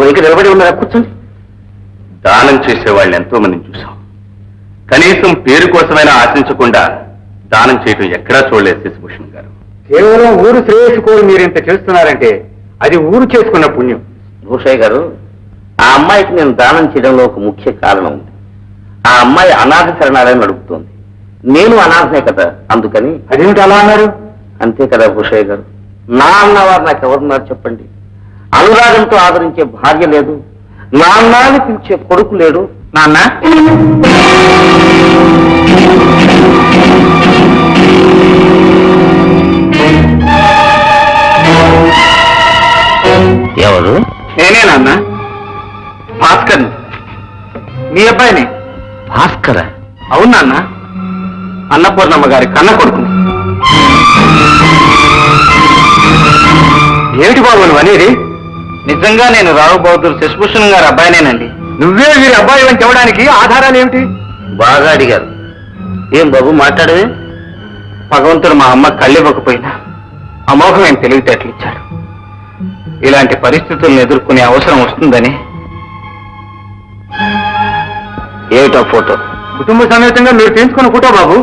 ఇంకా నిలబడి ఉన్నారా? కూర్చోండి. దానం చేసేవాళ్ళని ఎంతో మందిని చూశాం. కనీసం పేరు కోసమైనా ఆశించకుండా దానం చేయటం ఎక్కడా చూడలేదు శశిభూషణ్ గారు. కేవలం ఊరు శ్రేయస్సు కోరి మీరు ఇంత చేస్తున్నారంటే అది ఊరు చేసుకున్న పుణ్యం. భూషయ్య గారు, ఆ అమ్మాయికి నేను దానం చేయడంలో ఒక ముఖ్య కారణం ఉంది. ఆ అమ్మాయి అనాథ శరణాలయం నడుపుతోంది. నేను అనాథనే కదా, అందుకని. అదేమిటి అలా అన్నారు? అంతే కదా భూషయ్య గారు, నా అన్నవారు నాకు ఎవరున్నారు చెప్పండి? అనురాగంతో ఆదరించే భార్య లేదు, నాన్న అని పిలిచే కొడుకు లేడు. నాన్న, ఎవరు? నేనే నాన్న, భాస్కర్. మీ అబ్బాయిని. భాస్కర? అవును నాన్న, అన్నపూర్ణమ్మ గారి కన్న కొడుకు. ఏమిటి బాబు నువ్వు అనేది? నిజంగా నేను రావు బహదూర్ శశిభూషణ్ గారి అబ్బాయినేనండి. నువ్వే వీరి అబ్బాయి అని చెప్పడానికి ఆధారాలు ఏమిటి? బాగా అడిగారు. ఏం బాబు మాట్లాడవే? భగవంతుడు మా అమ్మ కళ్ళివ్వకపోయినా అమోఘమైన తెలివితేటలు ఇచ్చాడు. ఇలాంటి పరిస్థితులను ఎదుర్కొనే అవసరం వస్తుందని. ఏమిటో ఫోటో? కుటుంబ సమేతంగా మీరు తీసుకున్న ఫోటో బాబు.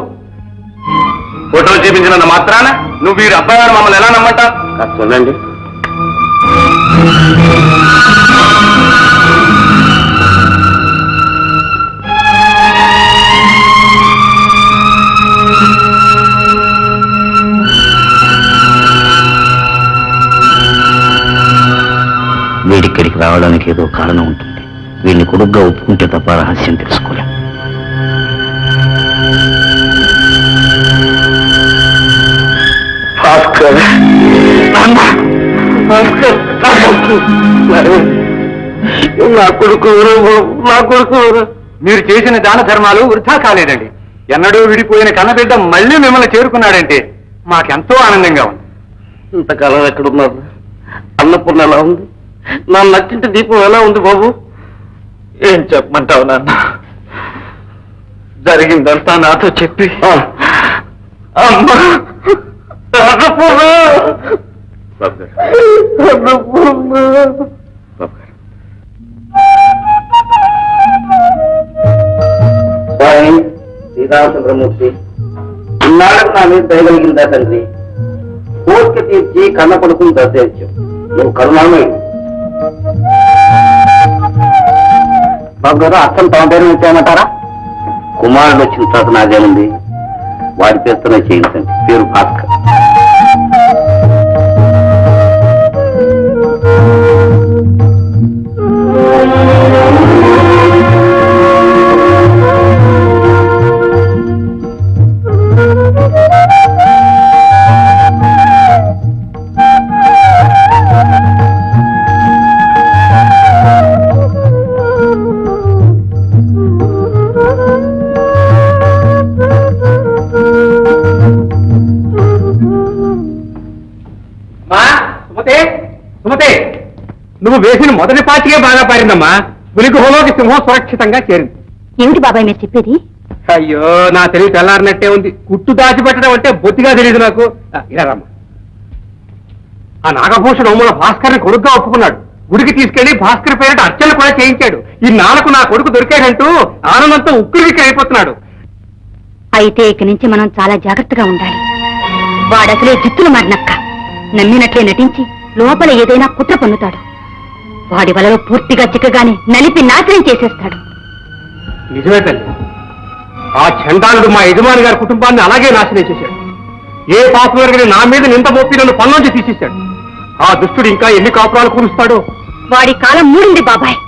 ఫోటోలు చూపించినంత మాత్రాన నువ్వు వీరి అబ్బాయి మమ్మల్ని ఎలా నమ్మంటావు? కాస్త చూడండి. వీడిక్కడికి రావడానికి ఏదో కారణం ఉంటుంది. వీడిని కొడుగ్గా ఒప్పుకుంటే తప్ప రహస్యం తెలుసుకోలేం. భాస్కర్, నా కొడుకు, నా కొడుకు. మీరు చేసిన దాన ధర్మాలు వృధా కాలేదండి. ఎన్నడూ విడిపోయిన కన్నబిడ్డ మళ్ళీ మిమ్మల్ని చేరుకున్నాడంటే మాకెంతో ఆనందంగా ఉంది. ఇంతకాలం ఎక్కడున్నారు? అన్నపూర్ణ ఎలా ఉంది? నా నచ్చింటి దీపం ఎలా ఉంది బాబు? ఏం చెప్పమంటావు నాన్న? జరిగిందంతా నాతో చెప్పి అమ్మా శ్రీరామచంద్రమూర్తి, ఇన్నాళ్ళకు నా మీద దయగలిగిందా తండ్రి? కోరిక తీర్చి కన్న కొడుకుని దర్శించు. నువ్వు కరుణామయుడు. బాబు గారు, అర్థం తమ పేరు వచ్చాయమంటారా? కుమారుడు వచ్చిన తర్వాత నాదేముంది, వాడి పేరుతోనే చేయించండి. పేరు భాస్కర్. నువ్వు వేసిన మొదటి పార్టీకే బాగా పారిందమ్మా. పులిగుహలోకి సింహం సురక్షితంగా చేరింది. ఏమిటి బాబాయ్ మీరు చెప్పేది? అయ్యో, నా తెలివి తెల్లారినట్టే ఉంది. కుట్టు దాచిపెట్టడం అంటే బొత్తిగా తెలియదు నాకు. ఇలా రమ్మా. ఆ నాగభూషణ మన భాస్కర్ని కొడుకుగా ఒప్పుకున్నాడు. గుడికి తీసుకెళ్లి భాస్కర్ పేరిట అర్చనలు కూడా చేయించాడు. ఈ నాలుగు నా కొడుకు దొరికాడంటూ ఆనందంతో ఉక్కిరివిక్కి అయిపోతున్నాడు. అయితే ఇక నుంచి మనం చాలా జాగ్రత్తగా ఉండాలి. వాడసలే జిత్తులు మారినక్క. నమ్మినట్లే నటించి లోపల ఏదైనా కుట్ర పన్నుతాడు. వాడి వలలో పూర్తిగా చిక్కగానే నలిపి నాశనం చేసేస్తాడు. నిజమే తల్లి, ఆ చండాలుడు మా యజమాని గారి కుటుంబాన్ని అలాగే నాశనం చేశాడు. ఏ పాపవర్గని నా మీద నింద మోపి నన్ను పనులోంచి తీసేశాడు. ఆ దుష్టుడు ఇంకా ఎన్ని కాపురాలు కూరుస్తాడో. వాడి కాలం మూడింది బాబాయ్.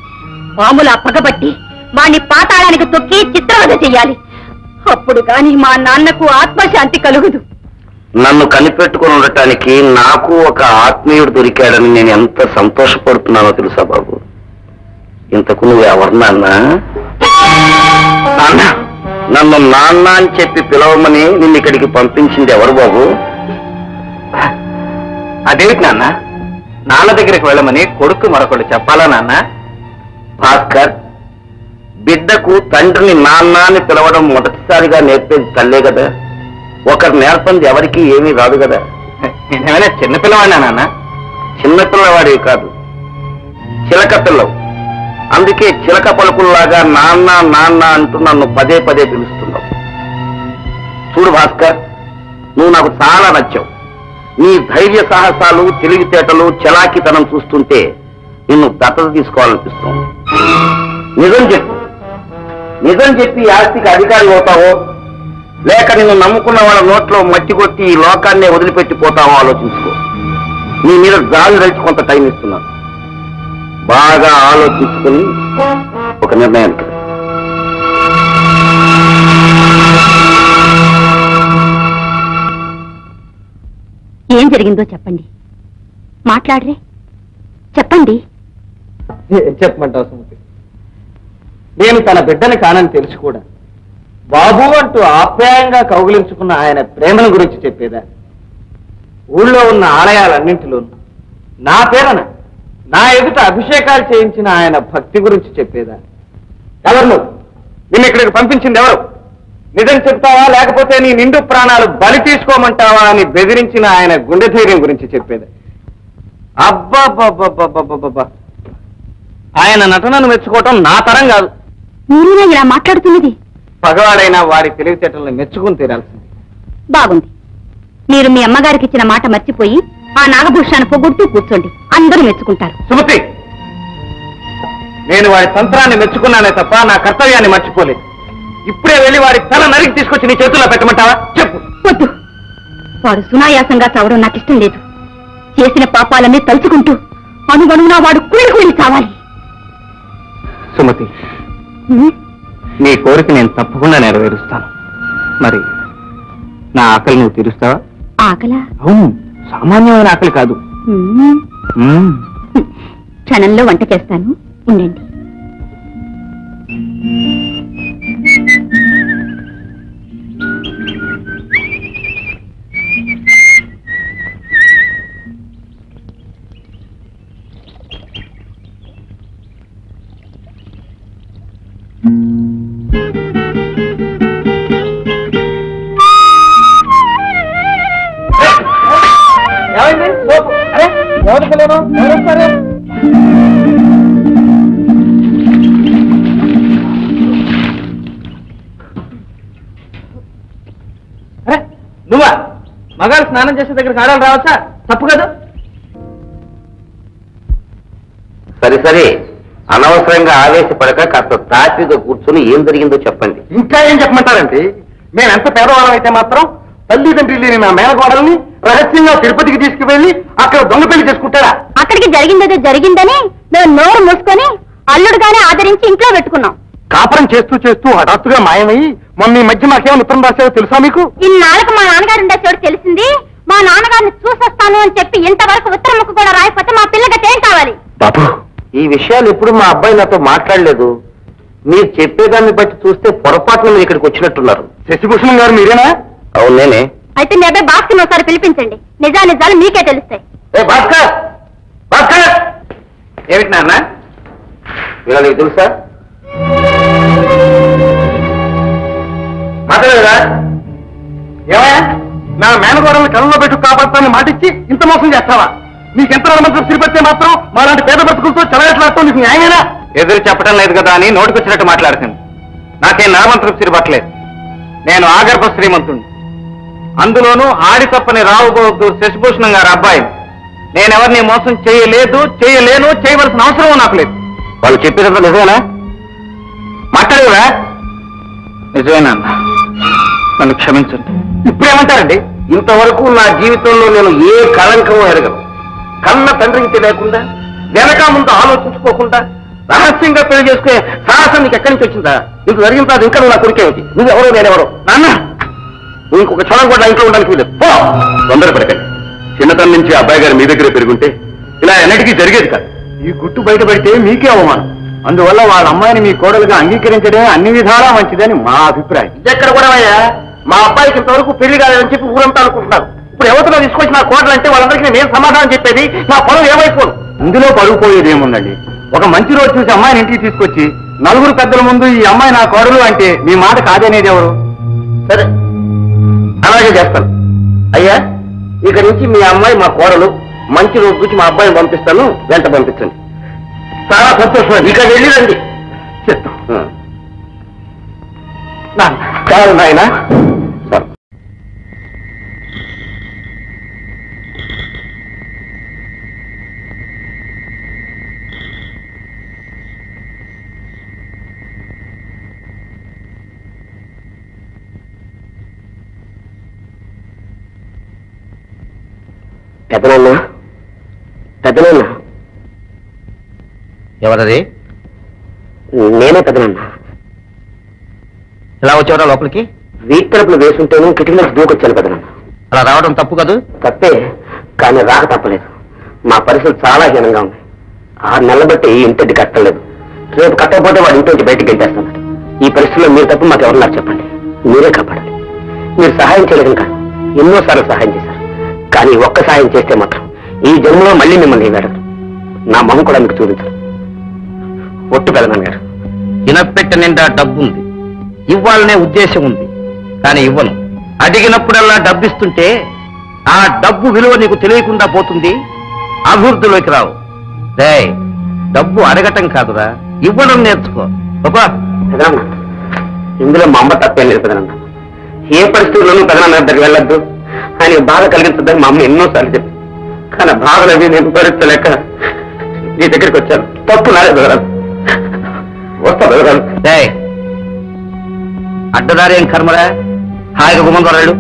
పాములా పగబట్టి వాణ్ణి పాతాళానికి తొక్కి చిత్రవధ చెయ్యాలి. అప్పుడు కాని మా నాన్నకు ఆత్మశాంతి కలుగుదు. నన్ను కనిపెట్టుకుని ఉండటానికి నాకు ఒక ఆత్మీయుడు దొరికాడని నేను ఎంత సంతోషపడుతున్నానో తెలుసా బాబు? ఇంతకు నువ్వు ఎవరు నాన్న? నన్ను నాన్న అని చెప్పి పిలవమని నిన్ను ఇక్కడికి పంపించింది ఎవరు బాబు? అదేమిటి నాన్న, నాన్న దగ్గరికి వెళ్ళమని కొడుకు మరొకడు చెప్పాలా నాన్న? భాస్కర్, బిడ్డకు తండ్రిని నాన్న అని పిలవడం మొదటిసారిగా నేర్పేది తల్లే కదా. ఒకరు నేర్పంది ఎవరికి ఏమీ రాదు కదా. నేనేమైనా చిన్నపిల్లవాడినా నాన్న? చిన్నపిల్లవాడివి కాదు, చిలక పిల్లవు. అందుకే చిలక పలుకుల్లాగా నాన్న నాన్న అంటూ నన్ను పదే పదే పిలుస్తున్నావు. చూడు భాస్కర్, నువ్వు నాకు చాలా నచ్చావు. నీ ధైర్య సాహసాలు, తెలివితేటలు, చలాకితనం చూస్తుంటే నిన్ను దత్తత తీసుకోవాలనిపిస్తుంది. నిజం చెప్పి ఆస్తికి అధికారి అవుతావో, లేక నిన్ను నమ్ముకున్న వాళ్ళ నోట్లో మట్టి కొట్టి ఈ లోకాన్నే వదిలిపెట్టిపోతావో ఆలోచించుకో. నీ మీద జాలి రైతు కొంత టైం ఇస్తున్నాను. బాగా ఆలోచించుకుని ఒక నిర్ణయానికి రా. ఏం జరిగిందో చెప్పండి. మాట్లాడరే, చెప్పండి. ఏం చెప్పమంటావు సుమతి? నేను తన బిడ్డని కానని తెలిసి కూడా బాబు అంటూ ఆప్యాయంగా కౌగిలించుకున్న ఆయన ప్రేమను గురించి చెప్పేదా? ఊళ్ళో ఉన్న ఆలయాలన్నింటిలోనూ నా పేరన నా ఎదుట అభిషేకాలు చేయించిన ఆయన భక్తి గురించి చెప్పేదా? ఎవరు నువ్వు? నిన్ను ఇక్కడికి పంపించింది ఎవరు? నిజం చెప్తావా, లేకపోతే నీ నిండు ప్రాణాలు బలి తీసుకోమంటావా అని బెదిరించిన ఆయన గుండె ధైర్యం గురించి చెప్పేదా? అబ్బా, ఆయన నటనను మెచ్చుకోవటం నా తరం కాదు. మీరేనా ఇలా మాట్లాడుతున్నది? పగవాడైనా వారి తెలివితేటలను మెచ్చుకుని తీరాల్సింది. బాగుంది. మీరు మీ అమ్మగారికి ఇచ్చిన మాట మర్చిపోయి ఆ నాగభూషాన్ని పొగుడుతూ కూర్చోండి, అందరూ మెచ్చుకుంటారు. సుమతి, నేను వారి తంత్రాన్ని మెచ్చుకున్నానే తప్ప నా కర్తవ్యాన్ని మర్చిపోలేదు. ఇప్పుడే వెళ్ళి వారి తల నరికి తీసుకొచ్చి నీ చేతుల్లో పెట్టమంటావా? చెప్పు. వద్దు, వాడు సునాయాసంగా చావడం నాకు ఇష్టం లేదు. చేసిన పాపాలన్నీ తలుచుకుంటూ అనుగనునా వాడు కుళ్ళి చావాలి. సుమతి, నీ కోరిక నేను తప్పకుండా నెరవేరుస్తాను. మరి నా ఆకలి నువ్వు తీరుస్తావా? ఆకలా? అవును, సామాన్యమైన ఆకలి కాదు. క్షణంలో వంట చేస్తాను, ఉండండి. నువ్వా? మగాళ్ళు స్నానం చేసే దగ్గరికి ఆడాలి రావచ్చా? తప్పు కదా? సరే, అనవసరంగా ఆవేశపడక కాస్త తాపిగా కూర్చుని ఏం జరిగిందో చెప్పండి. ఇంకా ఏం చెప్పమంటారండి? మేము ఎంత పేదవాళ్ళం అయితే మాత్రం తల్లిదండ్రి లేని నా మేనగోడల్ని రహస్యంగా తిరుపతికి తీసుకువెళ్ళి అక్కడ దొంగ పెళ్లి చేసుకుంటారా? అక్కడికి జరిగిందేదో జరిగిందని మేము నోరు మూసుకొని అల్లుడుగానే ఆదరించి ఇంట్లో పెట్టుకున్నాం. కాపురం చేస్తూ హఠాత్తుగా మాయమయ్యి మొన్న ఈ మధ్య నాకేమైనా ఉత్తరం రాశారో తెలుసా మీకు? ఇన్నాళ్ళకు మా నాన్నగారు ఉండే చోటు తెలిసింది. మా నాన్నగారిని చూసొస్తాను అని చెప్పి ఇంతవరకు ఉత్తరం ముక్కు కూడా రాయకపోతే మా పిల్లకి ఏం కావాలి? బాబు, ఈ విషయాలు ఎప్పుడు మా అబ్బాయి నాతో మాట్లాడలేదు. మీరు చెప్పేదాన్ని బట్టి చూస్తే పొరపాటున మీరు ఇక్కడికి వచ్చినట్టున్నారు. శశిభూషణం గారు మీరేనా? అవును, నేనే. అయితే మీ అబ్బాయి భాస్కర్ ఒకసారి పిలిపించండి, నిజాలు మీకే తెలుస్తాయి. భాస్కర్, భాస్కర్! ఏమిటి నాన్న? ఇలా నీకు తెలుసా? మాట్లాడేదా? ఏమయ్యా, నా మేనగోడల్ని కళ్ళలో పెట్టు కాపాడుతానని మాటిచ్చి ఇంత మోసం చేస్తావా? నీకెంత మంత్రం తిరిగితే మాత్రం మాలాంటి పేద బతుకులతో చెలగట్లాడటం నీకు న్యాయమేనా? ఎదురు చెప్పడం లేదు కదా అని నోటికొచ్చినట్టు మాట్లాడుతుంది. నాకేం నరమంత్రం తిరిగట్లేదు. నేను ఆగర్భ శ్రీమంతుణ్ణి. అందులోనూ ఆడి తప్పని రావుబోద్దు శశిభూషణం గారు అబ్బాయి. నేనెవరిని మోసం చేయలేను, చేయవలసిన అవసరం నాకు లేదు. వాళ్ళు చెప్పేదంతా నిజమేనా? మాట్లాడేవా? నిజమేనా? నన్ను క్షమించండి. ఇప్పుడేమంటారండి? ఇంతవరకు నా జీవితంలో నేను ఏ కళంకమో ఎరగను. కన్న తండ్రికి తెలియకుండా, వెనక ముందు ఆలోచించుకోకుండా రహస్యంగా పెళ్లి చేసుకునే సాహసం నీకు ఎక్కడి నుంచి వచ్చిందా? నీకు జరిగిన తర్వాత ఇంకా నువ్వు నా కొరికేమిటి? నువ్వెవరో నేనెవరో? నాన్న, నువ్వు ఇంకొక క్షణం కూడా ఇంట్లో ఉండడానికి వీలేదు. తొందరపడకండి. చిన్నతనం నుంచి అబ్బాయి గారు మీ దగ్గరే పెరుగుంటే ఇలా ఎన్నటికీ జరిగేది కాదు. ఈ గుట్టు బయటపడితే మీకే అవమానం. అందువల్ల వాళ్ళ అమ్మాయిని మీ కోడలుగా అంగీకరించడమే అన్ని విధాలా మంచిదని మా అభిప్రాయం. ఇదెక్కడ కూడా అయ్యా, మా అబ్బాయికి ఇంతవరకు పెళ్లి కాదని చెప్పి ఊరంతా అనుకుంటున్నారు. ఇప్పుడు ఎవరితో తీసుకొచ్చి నా కోడలు అంటే వాళ్ళందరికీ నేను సమాధానం చెప్పేది? నా పొలం ఏమైపోను. ఇందులో పడిపోయేది ఏముందండి? ఒక మంచి రోజు చూసి అమ్మాయిని ఇంటికి తీసుకొచ్చి నలుగురు పెద్దల ముందు ఈ అమ్మాయి నా కోడలు అంటే మీ మాట కాదనేది ఎవరు? సరే, అలాగే చేస్తాను. అయ్యా, ఇక నుంచి మీ అమ్మాయి మా కోడలు. మంచి రోజు చూసి మా అబ్బాయిని పంపిస్తాను, వెంట పంపించండి. చాలా సంతోషం. ఇక వెళ్ళిరండి. చెప్తాం చాలు నాయన. పెద్దనాన్న, పెద్దనాన్న. ఎవరది? నేనే పెద్దనాన్న. ఎలా వచ్చావరా లోపలికి? వీక్ తరపులు వేసుంటేనే కిటికీ నుంచి దూకొచ్చాను పెద్దనాన్న. అలా రావడం తప్పు కాదు. తప్పే, కానీ రాక తప్పలేదు. మా పరిస్థితులు చాలా హీనంగా ఉన్నాయి. 6 నెలలు బట్టి ఈ ఇంటి కట్టలేదు. రేపు కట్టకపోతే వాడు ఇంటి నుంచి బయటికి గెంటేస్తున్నాడు. ఈ పరిస్థితుల్లో మీరు తప్ప మాకు ఎవరున్నారు చెప్పండి. మీరే కాపాడాలి. మీరు సహాయం చేయలేదని కాదు, ఎన్నోసార్లు సహాయం చేశారు. కానీ ఒక్క సహాయం చేస్తే మాత్రం ఈ జన్మలో మళ్ళీ మిమ్మల్ని వేడదు. నా మొహం కూడా మీకు చూపించరు. ఒట్టు పెదనాన్న గారు. ఇనపెట్ట నిండా డబ్బుంది, ఇవ్వాలనే ఉద్దేశం ఉంది, కానీ ఇవ్వను. అడిగినప్పుడల్లా డబ్బిస్తుంటే ఆ డబ్బు విలువ నీకు తెలియకుండా పోతుంది, అభివృద్ధిలోకి రావు. రే, డబ్బు అడగటం కాదురా, ఇవ్వడం నేర్చుకో. పెదనాన్న, ఇందులో మా అమ్మ తప్పేం లేదు పెదనాన్న. ఏ పరిస్థితుల్లోనూ పెదనాన్న దగ్గరికి వెళ్ళొద్దు, ఆయన బాధ కలిగించద్దని మా అమ్మ ఎన్నోసార్లు చెప్పింది. కానీ బాధలవి నేను భరించలేక నీ దగ్గరికి వచ్చాను. తప్పు నాదే పెదనాన్న. వస్తా పెదనాన్న. అడ్డదారి ఏం కర్మరా, హాయిగా గుమ్మంతో వెళ్ళు.